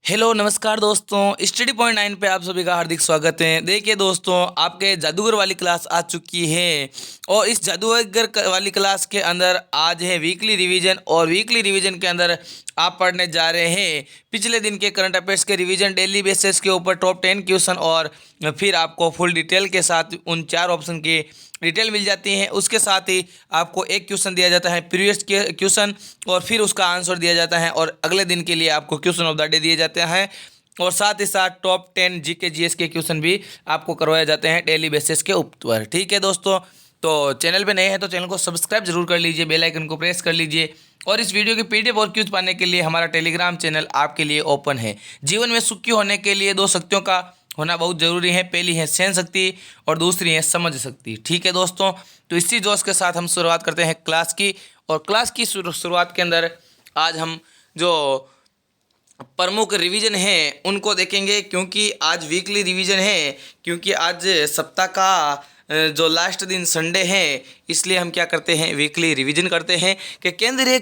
Hello नमस्कार दोस्तों, study point 9 पे आप सभी का हार्दिक स्वागत है। देखिए दोस्तों, आपके जादूगर वाली क्लास आ चुकी है और इस जादूगर वाली क्लास के अंदर आज है वीकली रिवीजन। और वीकली रिवीजन के अंदर आप पढ़ने जा रहे हैं पिछले दिन के करंट अफेयर्स के रिवीजन डेली बेसिस के ऊपर टॉप 10 क्वेश्चन, और फिर आपको फुल डिटेल के साथ उन 4 ऑप्शन की डिटेल मिल जाती है। उसके साथ ही आपको एक क्वेश्चन दिया जाता है प्रीवियस के क्वेश्चन, और फिर उसका आंसर दिया जाता है, और अगले दिन के लिए आपको क्वेश्चन ऑफ द डे दिए जाते हैं। और साथ ही साथ टॉप 10 जीके जीएस के क्वेश्चन भी आपको करवाए जाते हैं डेली बेसिस के ऊपर। ठीक है दोस्तों, तो चैनल पे नए हैं तो चैनल को सब्सक्राइब जरूर कर लीजिए, बेल आइकन को प्रेस कर लीजिए। और इस वीडियो की पीडीएफ और क्यूज पाने के लिए हमारा टेलीग्राम चैनल आपके लिए ओपन है। जीवन में सुखी होने के लिए दो शक्तियों का होना बहुत ज़रूरी है। पहली है सहन शक्ति और दूसरी है समझ शक्ति। ठीक है दोस्तों, तो इसी जोश के साथ हम शुरुआत करते हैं क्लास की। और क्लास की शुरुआत के अंदर आज हम जो प्रमुख रिवीजन है उनको देखेंगे, क्योंकि आज वीकली रिवीजन है, क्योंकि आज सप्ताह का जो लास्ट दिन संडे है, इसलिए हम क्या करते हैं वीकली रिवीजन करते हैं कि केंद्रीय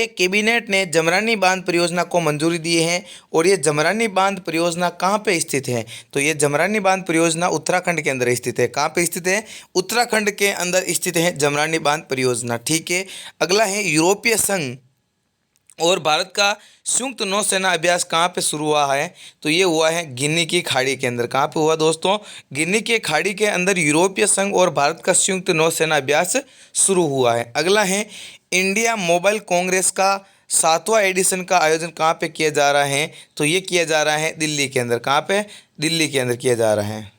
कैबिनेट ने जमरानी बांध परियोजना को मंजूरी दी है। और ये जमरानी बांध परियोजना कहाँ पे स्थित है? तो ये जमरानी बांध परियोजना उत्तराखंड के अंदर स्थित है। कहाँ पे स्थित है? उत्तराखंड के अंदर स्थित है जमरानी बांध परियोजना। ठीक है, अगला है यूरोपीय संघ और भारत का संयुक्त नौसेना अभ्यास कहाँ पे शुरू हुआ है? तो ये हुआ है गिनी की खाड़ी के अंदर। कहाँ पे हुआ दोस्तों? गिनी के खाड़ी के अंदर यूरोपीय संघ और भारत का संयुक्त नौसेना अभ्यास शुरू हुआ है। अगला है इंडिया मोबाइल कांग्रेस का 7वां एडिशन का आयोजन कहाँ पे किया जा रहा है? तो ये किया जा रहा है दिल्ली के अंदर। कहाँ पे? दिल्ली के अंदर किया जा रहा है।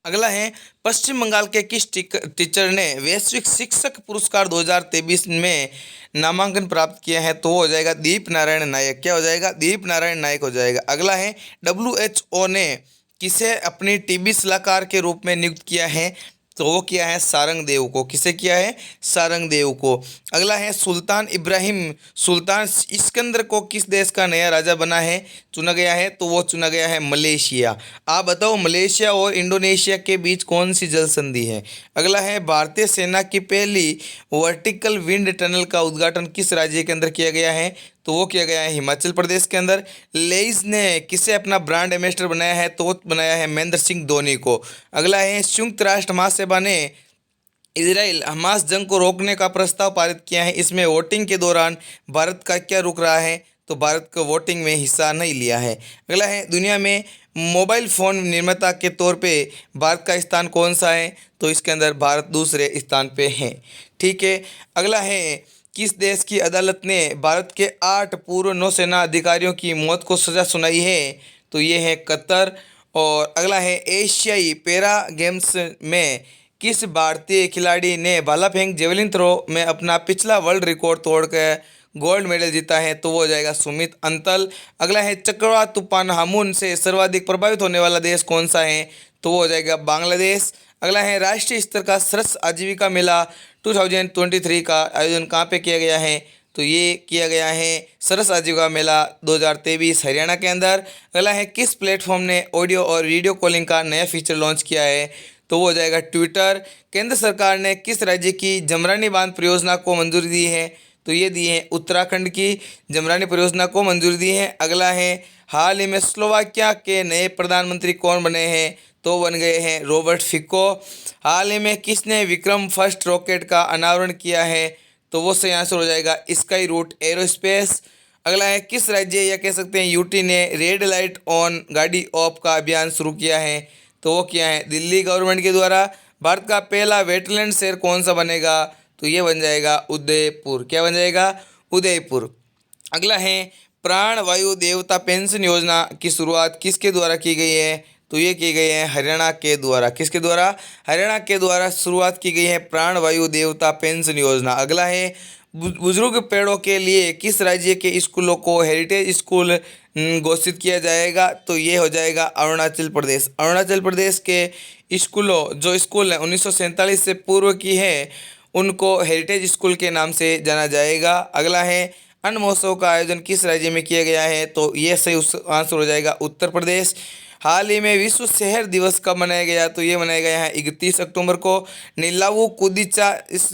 अगला है पश्चिम बंगाल के किस टीचर ने वैश्विक शिक्षक पुरस्कार 2023 में नामांकन प्राप्त किया है? तो वो हो जाएगा दीप नारायण नायक। क्या हो जाएगा? दीप नारायण नायक हो जाएगा। अगला है WHO ने किसे अपनी टीबी सलाहकार के रूप में नियुक्त किया है? तो वो किया है सारंग देव को। किसे किया है? सारंग देव को। अगला है सुल्तान इब्राहिम सुल्तान सिकंदर को किस देश का नया राजा बना है चुना गया है? तो वो चुना गया है मलेशिया। आप बताओ मलेशिया और इंडोनेशिया के बीच कौन सी जल संधि है? अगला है भारतीय सेना की पहली वर्टिकल विंड टनल का उद्घाटन किस राज्य के अंदर किया गया है? तो वो किया गया है हिमाचल प्रदेश के अंदर। लेइज ने किसे अपना ब्रांड एम्बेसडर बनाया है? तो वो बनाया है महेंद्र सिंह धोनी को। अगला है संयुक्त राष्ट्र महासभा ने इजराइल हमास जंग को रोकने का प्रस्ताव पारित किया है। इसमें वोटिंग के दौरान भारत का क्या रुख रहा है? तो भारत को वोटिंग में हिस्सा नहीं लिया है। अगला है दुनिया में मोबाइल फ़ोन निर्माता के तौर पे भारत का स्थान कौन सा है? तो इसके अंदर भारत दूसरे स्थान पे है। ठीक है, अगला है किस देश की अदालत ने भारत के 8 पूर्व नौसेना अधिकारियों की मौत को सज़ा सुनाई है? तो ये है कतर। और अगला है एशियाई पैरा गेम्स में किस भारतीय खिलाड़ी ने भाला फेंक जेवलिन थ्रो में अपना पिछला वर्ल्ड रिकॉर्ड तोड़कर गोल्ड मेडल जीता है? तो वो हो जाएगा सुमित अंतल। अगला है चक्रवात तूफान हामुन से सर्वाधिक प्रभावित होने वाला देश कौन सा है? तो वो हो जाएगा बांग्लादेश। अगला है राष्ट्रीय स्तर का सरस आजीविका मेला 2023 का आयोजन कहाँ पे किया गया है? तो ये किया गया है सरस आजीविका मेला 2023 हरियाणा के अंदर। अगला है किस प्लेटफॉर्म ने ऑडियो और वीडियो कॉलिंग का नया फीचर लॉन्च किया है? तो वो हो जाएगा ट्विटर। केंद्र सरकार ने किस राज्य की जमरानी बांध परियोजना को मंजूरी दी है? तो ये दी है उत्तराखंड की जमरानी परियोजना को मंजूरी दी है। अगला है हाल ही में स्लोवाकिया के नए प्रधानमंत्री कौन बने हैं? तो बन गए हैं रॉबर्ट फिको। हाल ही में किसने विक्रम फर्स्ट रॉकेट का अनावरण किया है? तो वो सही आंसर हो जाएगा स्काई रूट एरोस्पेस। अगला है किस राज्य या कह सकते हैं यूटी ने रेड लाइट ऑन गाड़ी ऑफ का अभियान शुरू किया है? तो वो किया है दिल्ली गवर्नमेंट के द्वारा। भारत का पहला वेटलैंड शहर कौन सा बनेगा? तो ये बन जाएगा उदयपुर। क्या बन जाएगा? उदयपुर। अगला है प्राण वायु देवता पेंशन योजना की शुरुआत किसके द्वारा की गई है? तो ये की गई है हरियाणा के द्वारा। किसके द्वारा? हरियाणा के द्वारा शुरुआत की गई है प्राण वायु देवता पेंशन योजना। अगला है बुजुर्ग पेड़ों के लिए किस राज्य के स्कूलों को हेरिटेज स्कूल घोषित किया जाएगा? तो ये हो जाएगा अरुणाचल प्रदेश। अरुणाचल प्रदेश के स्कूलों जो स्कूल है 1947 से पूर्व की है उनको हेरिटेज स्कूल के नाम से जाना जाएगा। अगला है अन्न महोत्सव का आयोजन किस राज्य में किया गया है? तो ये सही आंसर हो जाएगा उत्तर प्रदेश। हाल ही में विश्व शहर दिवस कब मनाया गया? तो ये मनाया गया है 31 अक्टूबर को। नीलावू कुदिचा इस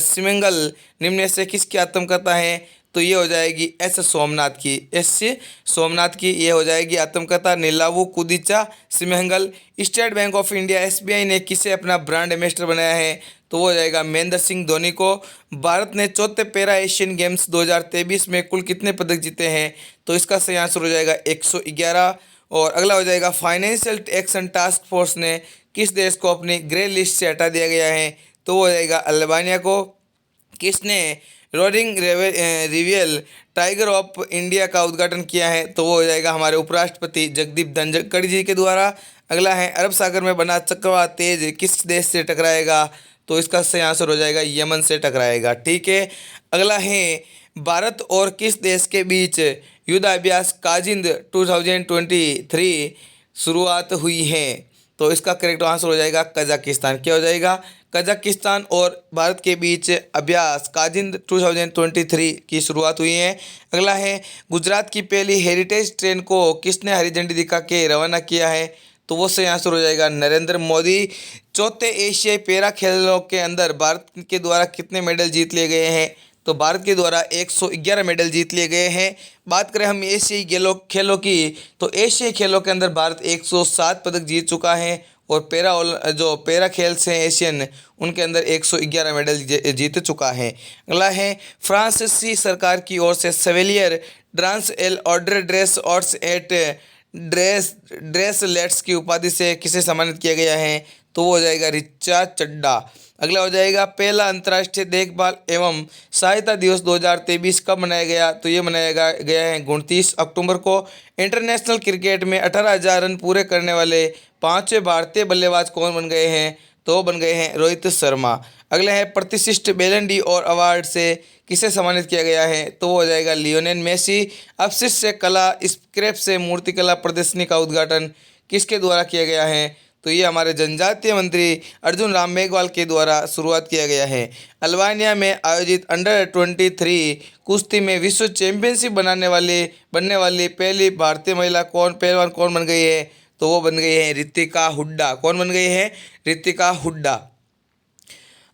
सिमंगल निम्न से किसकी आत्मकथा है? तो ये हो जाएगी एस सोमनाथ की, एस सोमनाथ की ये हो जाएगी आत्मकथा। Nilavu Kudicha Simhangal. State Bank of India SBI ने किसे अपना ब्रांड एम्बेसडर बनाया है, तो वो हो जाएगा महेंद्र सिंह धोनी को। भारत ने चौथे पैरा एशियन गेम्स 2023 में कुल कितने पदक जीते हैं, तो इसका सही आंसर हो जाएगा 111। और अगला हो जाएगा फाइनेंशियल एक्शन टास्क फोर्स ने किस देश को अपनी ग्रे लिस्ट से हटा दिया गया है, तो वो हो जाएगा अल्बानिया को। किसने रोडिंग रिवियल टाइगर ऑफ इंडिया का उद्घाटन किया है, तो वो हो जाएगा हमारे उपराष्ट्रपति जगदीप धनखड़ जी के द्वारा। अगला है अरब सागर में बना चक्रवात तेज किस देश से टकराएगा, तो इसका सही आंसर हो जाएगा यमन से टकराएगा। ठीक है, अगला है भारत और किस देश के बीच युद्धाभ्यास काजिंद 2023 शुरुआत हुई है, तो इसका करेक्ट आंसर हो जाएगा कजाकिस्तान। क्या हो जाएगा, कजाकिस्तान और भारत के बीच अभ्यास काजिंद 2023 की शुरुआत हुई है। अगला है गुजरात की पहली हेरिटेज ट्रेन को किसने हरी झंडी दिखा के रवाना किया है, तो वो सही आंसर हो जाएगा नरेंद्र मोदी। चौथे एशियाई पैरा खेलों के अंदर भारत के द्वारा कितने मेडल जीत लिए गए हैं, तो भारत के द्वारा 111 मेडल जीत लिए गए हैं। बात करें हम एशियाई खेलों की, तो एशियाई खेलों के अंदर भारत 107 पदक जीत चुका है और जो पैरा खेल से एशियन उनके अंदर 111 मेडल जीत चुका है। अगला है फ्रांसीसी सरकार की ओर से सेवेलियर ड्रांस एल ऑर्डर ड्रेस ऑर्ट्स एट ड्रेसलेट्स की उपाधि से किसे सम्मानित किया गया है, तो वो हो जाएगा रिचा चड्ढा। अगला हो जाएगा पहला अंतर्राष्ट्रीय देखभाल एवं सहायता दिवस 2023 कब मनाया गया, तो ये मनाया गया है 29 अक्टूबर को। इंटरनेशनल क्रिकेट में 18,000 रन पूरे करने वाले पांचवें भारतीय बल्लेबाज कौन बन गए हैं, तो बन गए हैं रोहित शर्मा। अगले है प्रतिष्ठित बैलन डी और अवार्ड से किसे सम्मानित किया गया है, तो वो हो जाएगा लियोनेल मेसी। अपशिष्ट से कला स्क्रैप से मूर्तिकला प्रदर्शनी का उद्घाटन किसके द्वारा किया गया है, तो ये हमारे जनजातीय मंत्री अर्जुन राम मेघवाल के द्वारा शुरुआत किया गया है। अल्बानिया में आयोजित अंडर-23 कुश्ती में विश्व चैंपियनशिप बनने वाली पहली भारतीय महिला पहलवान कौन बन गई है, तो वो बन गई है ऋतिका हुड्डा। कौन बन गई है, ऋतिका हुड्डा।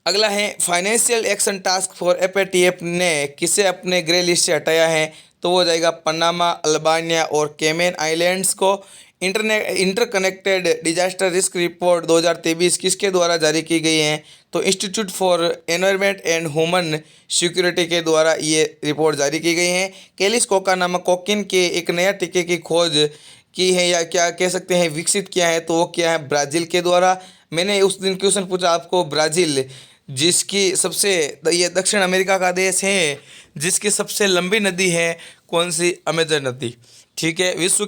अगला है financial action task force FATF ने किसे अपने ग्रे लिस्ट से हटाया है, तो वो हो जाएगा पनामा, अल्बानिया और केमन आइलैंड्स को। इंटरकनेक्टेड डिजास्टर रिस्क रिपोर्ट 2023 किसके द्वारा जारी की गई है, तो institute for environment and human security के द्वारा ये रिपोर्ट जारी की गई है। केलिस कोका नामक कोकिन के एक नया टीके की खोज की है या क्या कह सकते हैं विकसित किया है, तो वो किया है ब्राज़ील के द्वारा। मैंने उस दिन क्वेश्चन पूछा आपको, ब्राज़ील जिसकी सबसे ये दक्षिण अमेरिका का देश है जिसकी सबसे लंबी नदी है कौन सी, अमेजन नदी। ठीक है, विश्व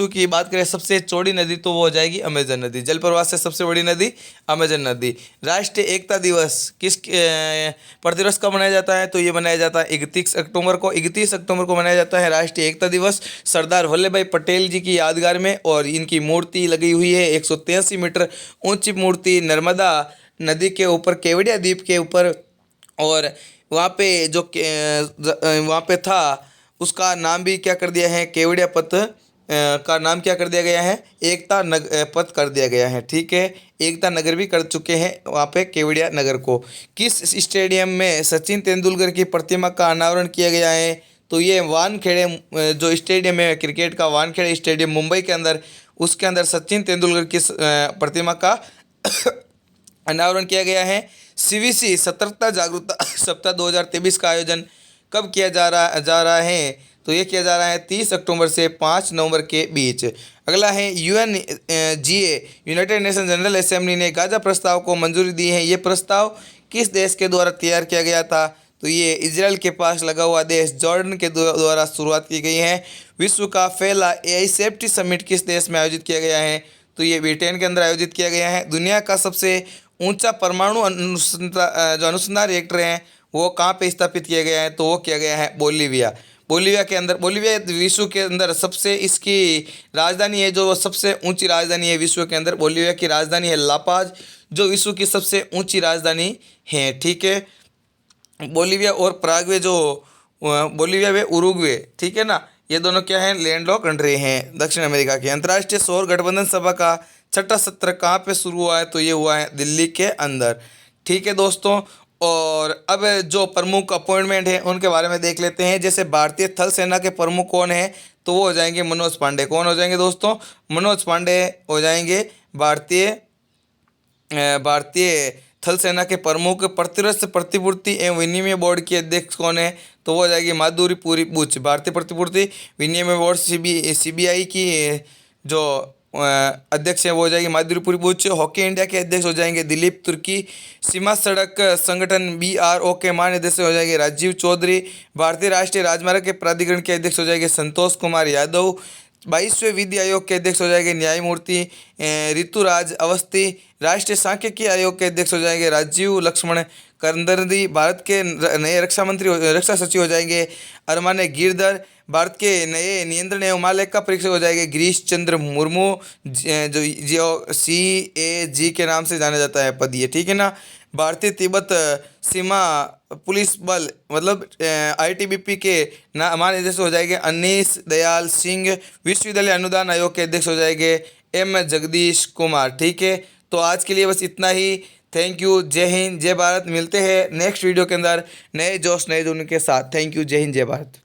की बात करें सबसे चौड़ी नदी, तो वो हो जाएगी अमेजन नदी। जल प्रवाह से सबसे बड़ी नदी अमेजन नदी। राष्ट्रीय एकता दिवस किस प्रतिवर्ष कब मनाया जाता है, तो ये मनाया जाता है 31 अक्टूबर को। 31 अक्टूबर को मनाया जाता है राष्ट्रीय एकता दिवस सरदार वल्लभ भाई पटेल जी की यादगार में। और इनकी मूर्ति लगी हुई है 183 मीटर ऊंची मूर्ति नर्मदा नदी के ऊपर केवड़िया द्वीप के ऊपर। और वहाँ पे वहाँ पे था उसका नाम भी क्या कर दिया है, केवड़िया पथ का नाम क्या कर दिया गया है, एकता पथ कर दिया गया है। ठीक है, एकता नगर भी कर चुके हैं वहाँ पे केवड़िया नगर को। किस स्टेडियम में सचिन तेंदुलकर की प्रतिमा का अनावरण किया गया है, तो ये वानखेड़े जो स्टेडियम है क्रिकेट का, वानखेड़े स्टेडियम मुंबई के अंदर, उसके अंदर सचिन तेंदुलकर की प्रतिमा का अनावरण किया गया है। सीवीसी सतर्कता जागरूकता सप्ताह 2023 का आयोजन कब किया जा रहा है, तो ये किया जा रहा है 30 अक्टूबर से 5 नवंबर के बीच। अगला है यूनाइटेड नेशन जनरल असेंबली ने गाजा प्रस्ताव को मंजूरी दी है। ये प्रस्ताव किस देश के द्वारा तैयार किया गया था, तो ये इजराइल के पास लगा हुआ देश जॉर्डन के द्वारा शुरुआत की गई है। विश्व का पहला एआई सेफ्टी समिट किस देश में आयोजित किया गया है, तो ये ब्रिटेन के अंदर आयोजित किया गया है। दुनिया का सबसे ऊंचा परमाणु अनुसंधान रिएक्टर है वो कहाँ पे स्थापित किया गया है, तो वो किया गया है बोलीविया के अंदर। बोलीविया विश्व के अंदर सबसे इसकी राजधानी है, जो सबसे ऊंची राजधानी है विश्व के अंदर। बोलीविया की राजधानी है लापाज, जो विश्व की सबसे ऊंची राजधानी है। ठीक है, बोलीविया और प्रागवे, जो बोलीविया व उरुग्वे, ठीक है ना, ये दोनों क्या है, लैंडलॉक कंट्री हैं दक्षिण अमेरिका के। अंतर्राष्ट्रीय सौर गठबंधन सभा का छठा सत्र कहाँ पे शुरू हुआ है, तो ये हुआ है दिल्ली के अंदर। ठीक है दोस्तों, और अब जो प्रमुख अपॉइंटमेंट है उनके बारे में देख लेते हैं। जैसे भारतीय थल सेना के प्रमुख कौन है, तो वो हो जाएंगे मनोज पांडे। कौन हो जाएंगे दोस्तों? मनोज पांडे हो जाएंगे भारतीय भारतीय थल सेना के प्रमुख। प्रतिरक्षण प्रतिपूर्ति एवं विनिमय बोर्ड के अध्यक्ष कौन है, तो वो हो जाएगी माधुरी पुरी बुच। भारतीय प्रतिपूर्ति विनिमय बोर्ड सीबीआई की जो अध्यक्ष है वो हो जाएगी माधुरी पुरी बुच। हॉकी इंडिया के अध्यक्ष हो जाएंगे दिलीप तुर्की। सीमा सड़क संगठन बीआरओ के महानिदेशक हो जाएंगे राजीव चौधरी। भारतीय राष्ट्रीय राजमार्ग के प्राधिकरण के अध्यक्ष हो जाएंगे संतोष कुमार यादव। 22वें विधि आयोग के अध्यक्ष हो जाएंगे न्यायमूर्ति ऋतुराज अवस्थी। राष्ट्रीय सांख्यिकी आयोग के अध्यक्ष हो जाएंगे राजीव लक्ष्मण करंदरदी। भारत के नए रक्षा सचिव हो जाएंगे अरमाने गिरधर। भारत के नए नियंत्रण एवं महालेखा परीक्षक हो जाएंगे गिरीश चंद्र मुर्मू, जो CAG के नाम से जाना जाता है पद ये, ठीक है ना। भारतीय तिब्बत सीमा पुलिस बल मतलब ITBP के महानिदेशक हो जाएंगे अनीस दयाल सिंह। विश्वविद्यालय अनुदान आयोग के अध्यक्ष हो जाएंगे M जगदीश कुमार, ठीक है। तो आज के लिए बस इतना ही। Thank you. जय हिंद जय भारत। मिलते हैं नेक्स्ट वीडियो के अंदर नए जोश नए जुनून के साथ। Thank you. जय हिंद जय भारत।